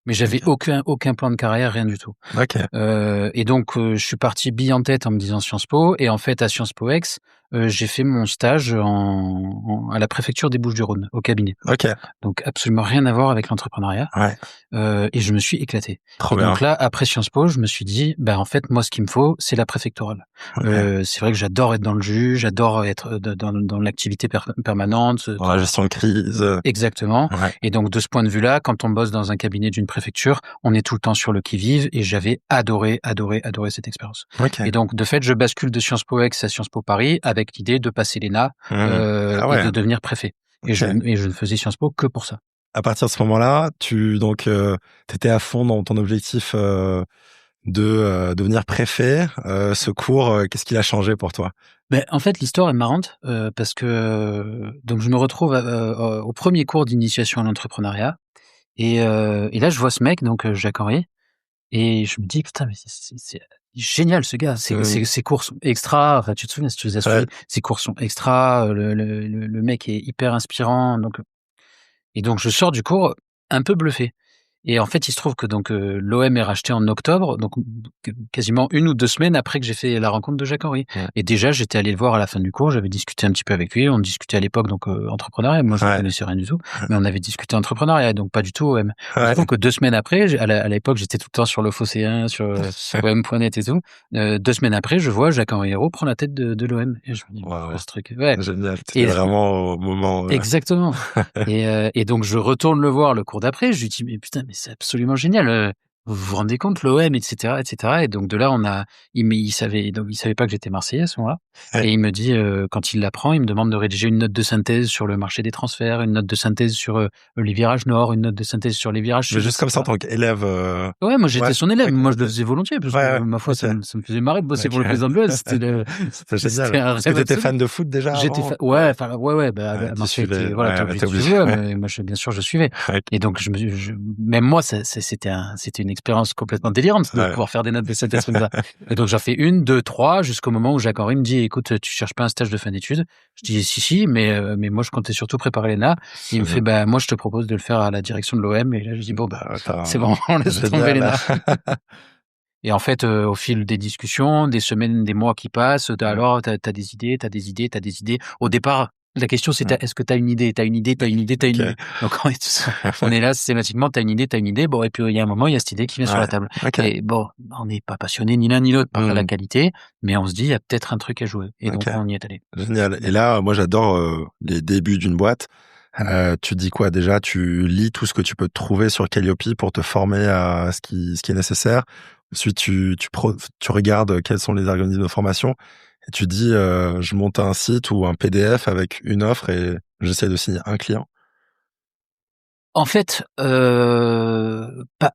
Mais j'avais Ok. aucun plan de carrière, rien du tout. Ok. Et donc, je suis parti bille en tête en me disant Sciences Po. Et en fait, à Sciences Po Aix, j'ai fait mon stage à la préfecture des Bouches-du-Rhône, au cabinet. Ok. Donc, absolument rien à voir avec l'entrepreneuriat. Ouais. Et je me suis éclaté. Trop Et donc bien. là, après Sciences Po, je me suis dit, bah en fait, moi, ce qu'il me faut, c'est la préfectorale. Ok. C'est vrai que j'adore être dans le jus, j'adore être dans l'activité permanente. Dans la gestion de crise. Exactement. Ouais. Et donc de ce point de vue-là, quand on bosse dans un cabinet d'une préfecture, on est tout le temps sur le qui-vive. Et j'avais adoré cette expérience. Ok. Et donc de fait, je bascule de Sciences Po Aix à Sciences Po Paris avec l'idée de passer l'ENA Ah et ouais. de devenir préfet. Et Ok. je ne faisais Sciences Po que pour ça. À partir de ce moment-là, t'étais à fond dans ton objectif de devenir préfet. Ce cours, qu'est-ce qu'il a changé pour toi? Ben, en fait, l'histoire est marrante parce que donc je me retrouve au premier cours d'initiation à l'entrepreneuriat et là je vois ce mec donc Jacques Henry et je me dis putain mais c'est génial ce gars, Mmh. ses cours sont extra. Enfin, tu te souviens si tu les as Ouais. suivis, ses cours sont extra. Le mec est hyper inspirant donc je sors du cours un peu bluffé. Et en fait, il se trouve que donc l'OM est racheté en octobre, donc quasiment 1 ou 2 semaines après que j'ai fait la rencontre de Jacques Henry. Ouais. Et déjà, j'étais allé le voir à la fin du cours, j'avais discuté un petit peu avec lui, on discutait à l'époque donc entrepreneuriat. Moi, je Ouais. connaissais rien du tout, mais on avait discuté entrepreneuriat, donc pas du tout OM. Il se Ouais. trouve que 2 semaines après, à l'époque, j'étais tout le temps sur le Phocéen, sur OM.net et tout. 2 semaines après, je vois Jacques Henry Hérault prendre la tête de l'OM et je me dis: «Mais c'est Waouh. quoi ce truc?» Ouais. Génial. T'étais Et vraiment au moment. exactement. Et donc je retourne le voir le cours d'après, je lui dis: «Mais putain, mais c'est absolument génial, vous vous rendez compte l'OM?» et cetera et cetera. Et donc de là, il savait pas que j'étais marseillais à ce moment-là Ouais. et il me dit, quand il l'apprend, il me demande de rédiger une note de synthèse sur le marché des transferts, une note de synthèse sur, les virages nord, une note de synthèse sur les virages Mais sud et juste comme ça en cetera. tant qu'élève. Ouais, moi Ouais. j'étais son élève, Ok. moi je le Ok. faisais volontiers parce que Ouais. Ouais. ma foi Ok. ça me faisait marrer de bosser pour le Ok. président de l'OM, C'est c'était génial. un Est-ce que rêve t'étais absolu. fan de foot déjà J'étais avant? ouais, enfin, ouais, bah, Ouais. à Tu Marseille, suivais. voilà, Ouais. t'es Ouais, obligé t'es de obligé. suivre, Ouais. mais moi, bien sûr, je suivais. Ouais. Et donc, même moi, c'était une expérience complètement délirante de Ouais. pouvoir faire des notes de synthèse comme ça. Et donc, j'en fais 1, 2, 3, jusqu'au moment où Jacques Henry me dit: «Écoute, tu cherches pas un stage de fin d'études?» Je dis: «Si, mais moi, je comptais surtout préparer l'ENA». Il me fait: Génial. «Bah, moi, je te propose de le faire à la direction de l'OM». Et là, je dis: «Bon, bah, Ah, c'est bon, on laisse tomber génial. l'ENA». Et en fait, au fil des discussions, des semaines, des mois qui passent, Ouais. alors, t'as des idées, t'as des idées, t'as des idées. Au départ, la question c'était: Ouais. «Est-ce que t'as une idée? T'as une idée? T'as une idée? T'as une Ok. idée?» Donc on est là systématiquement: «T'as une idée? T'as une idée?» Bon, et puis il y a un moment, il y a cette idée qui vient sur Ouais. la table. Ok. Et bon, on n'est pas passionné ni l'un ni l'autre par la Hmm. qualité, mais on se dit: «Il y a peut-être un truc à jouer». Et Ok. donc on y est allé. Génial. Et là, moi, j'adore les débuts d'une boîte. Mmh. Tu dis quoi déjà? Tu lis tout ce que tu peux trouver sur Calliope pour te former à ce qui est nécessaire. Ensuite, tu regardes quels sont les organismes de formation et tu dis, je monte un site ou un PDF avec une offre et j'essaie de signer un client. En fait, pas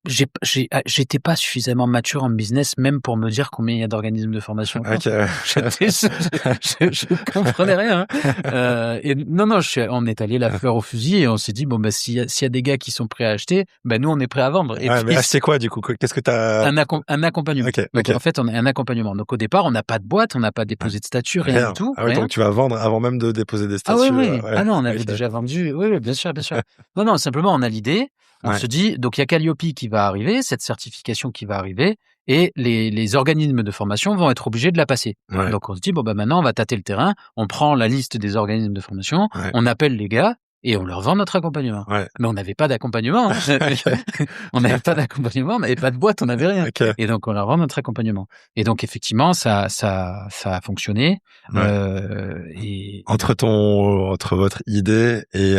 j'étais pas suffisamment mature en business même pour me dire combien il y a d'organismes de formation. Ok. J'étais je comprenais rien, hein. Et non, on est allé la fleur au fusil et on s'est dit: «Bon, bah, s'il y a des gars qui sont prêts à acheter, bah, nous, on est prêts à vendre». Et Ouais, mais puis acheter quoi du coup? Qu'est-ce que t'as? un accompagnement. Ok, Donc ok. en fait, on a un accompagnement. Donc au départ, on n'a pas de boîte, on n'a pas Ouais. déposé de statut, rien du Rien. tout, Ah oui, rien. donc tu vas vendre avant même de déposer des Ah ouais, statuts. ouais. Ouais. Ah non, on avait Ok. déjà vendu. Oui, oui, bien sûr, bien sûr. Non, simplement, on a l'idée. On Ouais. se dit, donc il y a Calliope qui va arriver, cette certification qui va arriver, et les organismes de formation vont être obligés de la passer. Ouais. Donc on se dit, bon, bah maintenant, on va tâter le terrain, on prend la liste des organismes de formation, Ouais. on appelle les gars, et on leur vend notre accompagnement. Ouais. Mais on n'avait pas d'accompagnement, hein. On n'avait pas d'accompagnement, on n'avait pas de boîte, on n'avait rien. Ok. Et donc on leur vend notre accompagnement. Et donc effectivement, ça a fonctionné. Ouais. Entre votre idée et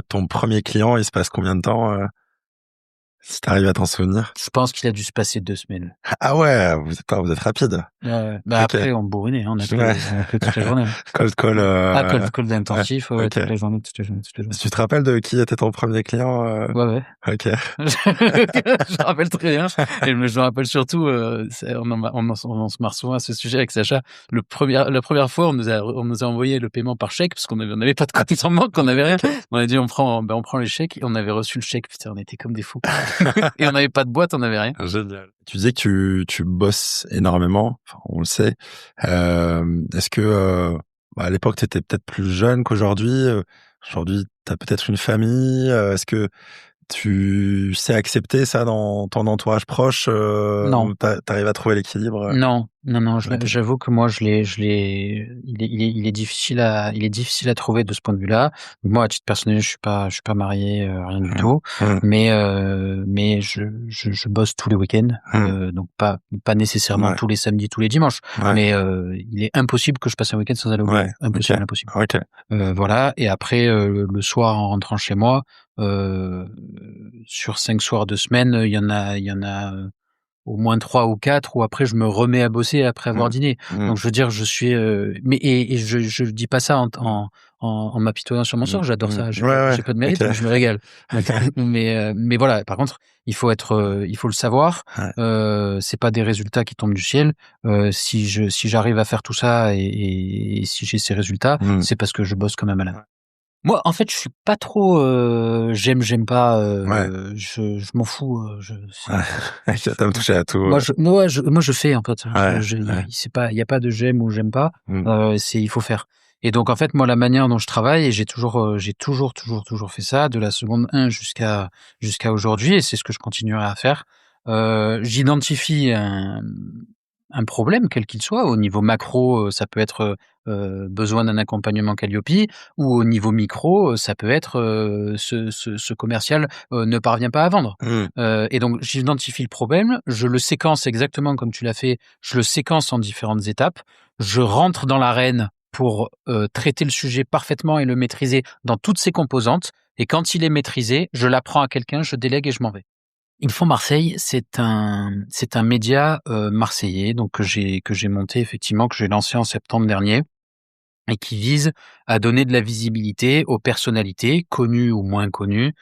ton premier client, il se passe combien de temps, si tu arrives à t'en souvenir? Je pense qu'il a dû se passer 2 semaines. Ah ouais, vous êtes rapide. Ouais, ouais. Bah, OK. après, on bourrinait, hein, Ouais. on appelait toute la journée, hein. Cold call, Ah, call ouais, intensif, ouais, OK. toute la journée, toute la journée, toute la journée. Tu te rappelles de qui était ton premier client, Ouais, ouais. OK. Je me rappelle très bien. Et je me rappelle surtout, on se marre souvent à ce sujet avec Sacha. La première fois, on nous a envoyé le paiement par chèque parce on avait pas de compte en banque, on avait rien. OK. On a dit, on prend les chèques, et on avait reçu le chèque. Putain, on était comme des fous. Et on n'avait pas de boîte, on n'avait rien. Génial. Tu disais que tu bosses énormément, enfin, on le sait. Est-ce que, à l'époque, tu étais peut-être plus jeune qu'aujourd'hui? Aujourd'hui, tu as peut-être une famille? Est-ce que Tu sais accepter ça dans ton entourage proche, Non. ou t'arrives à trouver l'équilibre? Non, non, non, OK. j'avoue que moi il est difficile à trouver de ce point de vue-là. Moi, à titre personnel, je suis pas marié, rien du Mmh. tout, Mmh. mais je bosse tous les week-ends, Mmh. donc pas nécessairement Ouais. tous les samedis, tous les dimanches, Ouais. mais il est impossible que je passe un week-end sans aller au Ouais. bureau. OK. Impossible, impossible. OK. Voilà, et après, le soir en rentrant chez moi, heu, sur 5 soirs de semaine, il y en a au moins 3 ou 4 où après je me remets à bosser après avoir Mmh. dîné. Mmh. Donc je veux dire, je suis, mais et je dis pas ça Mmh. en m'apitoyant sur mon Mmh. sort, j'adore Mmh. ça, Ouais, ouais. j'ai pas de OK. mérite, mais je me régale. Donc mais voilà, par contre, il faut le savoir, Ouais. c'est pas des résultats qui tombent du ciel. Si j'arrive à faire tout ça et si j'ai ces résultats, Mmh. c'est parce que je bosse comme un malade. Ouais. Moi, en fait, je suis pas trop, j'aime pas, Ouais. je m'en fous, je Ouais. OK, tu aimes toucher à tout, moi je fais en fait, ouais, ouais. c'est pas il y a pas de j'aime ou j'aime pas, Mmh. c'est il faut faire. Et donc en fait, moi la manière dont je travaille, et j'ai toujours fait ça de la seconde 1 jusqu'à aujourd'hui, et c'est ce que je continuerai à faire. J'identifie un problème quel qu'il soit. Au niveau macro, ça peut être, besoin d'un accompagnement Calliope, ou au niveau micro, ça peut être, ce commercial, ne parvient pas à vendre. Mmh. Et donc j'identifie le problème, je le séquence exactement comme tu l'as fait, je le séquence en différentes étapes, je rentre dans l'arène pour, traiter le sujet parfaitement et le maîtriser dans toutes ses composantes, et quand il est maîtrisé, je l'apprends à quelqu'un, je délègue et je m'en vais. Info Marseille, c'est un média, marseillais, donc que j'ai monté effectivement, que j'ai lancé en septembre dernier, et qui vise à donner de la visibilité aux personnalités, connues ou moins connues,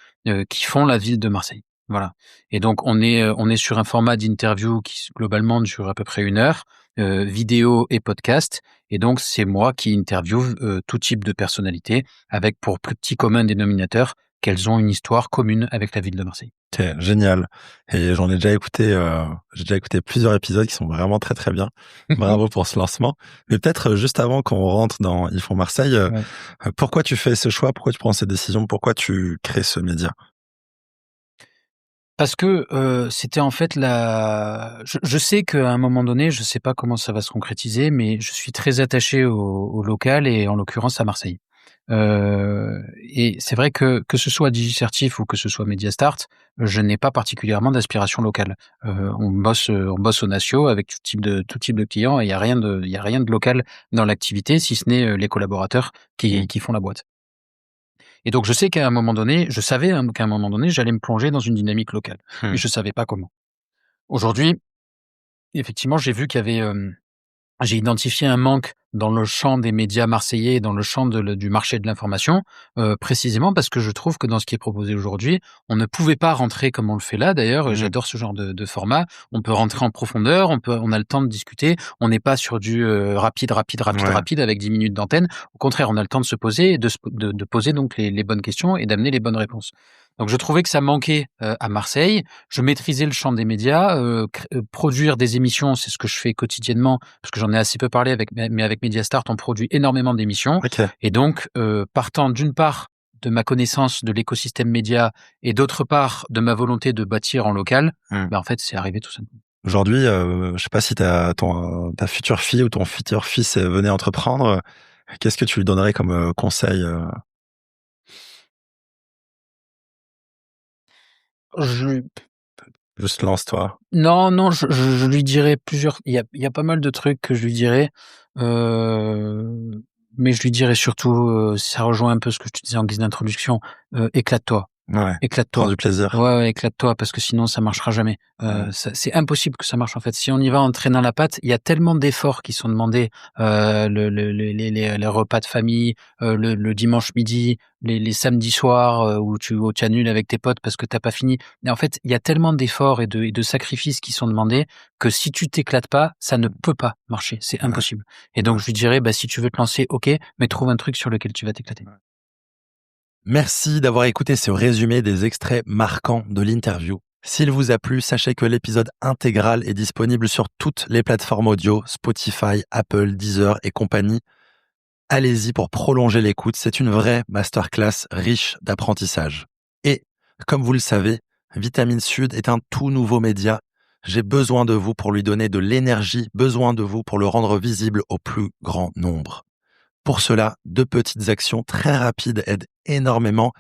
qui font la ville de Marseille. Voilà. Et donc on est sur un format d'interview qui globalement dure à peu près 1 heure, vidéo et podcast. Et donc c'est moi qui interviewe, tout type de personnalité, avec pour plus petit commun dénominateur qu'elles ont une histoire commune avec la ville de Marseille. OK, génial, et j'ai déjà écouté plusieurs épisodes qui sont vraiment très, très bien. Bravo pour ce lancement. Mais peut-être, juste avant qu'on rentre dans Ils font Marseille, Ouais. pourquoi tu fais ce choix? Pourquoi tu prends cette décision? Pourquoi tu crées ce média? Parce que, c'était en fait la je sais qu'à un moment donné, je sais pas comment ça va se concrétiser, mais je suis très attaché au local, et en l'occurrence à Marseille. Et c'est vrai que ce soit Digicertif ou que ce soit Mediastart, je n'ai pas particulièrement d'aspiration locale. On bosse au natio avec tout type de clients, et il y a rien de local dans l'activité, si ce n'est, les collaborateurs Mmh. qui font la boîte. Et donc je sais qu'à un moment donné, je savais, hein, qu'à un moment donné, j'allais me plonger dans une dynamique locale, mais Mmh. je savais pas comment. Aujourd'hui, effectivement, j'ai vu qu'il y avait, j'ai identifié un manque dans le champ des médias marseillais et dans le champ du marché de l'information, précisément parce que je trouve que dans ce qui est proposé aujourd'hui, on ne pouvait pas rentrer comme on le fait là d'ailleurs, Mmh. j'adore ce genre de format. On peut rentrer en profondeur, on a le temps de discuter, on n'est pas sur du, Ouais. rapide avec 10 minutes d'antenne. Au contraire, on a le temps de se poser et de poser donc les bonnes questions et d'amener les bonnes réponses. Donc je trouvais que ça manquait, à Marseille. Je maîtrisais le champ des médias, produire des émissions, c'est ce que je fais quotidiennement, parce que j'en ai assez peu parlé mais avec Mediastart, on produit énormément d'émissions. OK. Et donc, partant d'une part de ma connaissance de l'écosystème média, et d'autre part de ma volonté de bâtir en local, Mmh. en fait, c'est arrivé tout simplement. Aujourd'hui, je sais pas si ta future fille ou ton futur fils, venait entreprendre, qu'est-ce que tu lui donnerais comme, conseil, Je Juste lance-toi. Non, non, je lui dirais plusieurs, il y a pas mal de trucs que je lui dirais, mais je lui dirais surtout, ça rejoint un peu ce que je te disais en guise d'introduction, éclate-toi. Ouais, prends Éclate-toi. du plaisir. Ouais, ouais, éclate-toi, parce que sinon ça marchera jamais. Mmh. Ça c'est impossible que ça marche en fait. Si on y va en traînant la patte, il y a tellement d'efforts qui sont demandés, les repas de famille, le dimanche midi, les samedis soirs, où tu annules avec tes potes parce que tu as pas fini. Et en fait, il y a tellement d'efforts et de sacrifices qui sont demandés, que si tu t'éclates pas, ça ne peut pas marcher, c'est Ouais, impossible. Et ouais. donc je lui dirais: «Bah, si tu veux te lancer, OK, mais trouve un truc sur lequel tu vas t'éclater». Merci d'avoir écouté ce résumé des extraits marquants de l'interview. S'il vous a plu, sachez que l'épisode intégral est disponible sur toutes les plateformes audio, Spotify, Apple, Deezer et compagnie. Allez-y pour prolonger l'écoute, c'est une vraie masterclass riche d'apprentissage. Et Comme vous le savez, Vitamine Sud est un tout nouveau média. J'ai besoin de vous pour lui donner de l'énergie, besoin de vous pour le rendre visible au plus grand nombre. Pour cela, 2 petites actions très rapides aident énormément.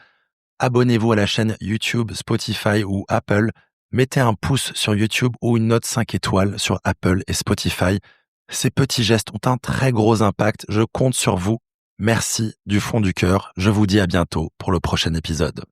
Abonnez-vous à la chaîne YouTube, Spotify ou Apple. Mettez un pouce sur YouTube ou une note 5 étoiles sur Apple et Spotify. Ces petits gestes ont un très gros impact. Je compte sur vous. Merci du fond du cœur. Je vous dis à bientôt pour le prochain épisode.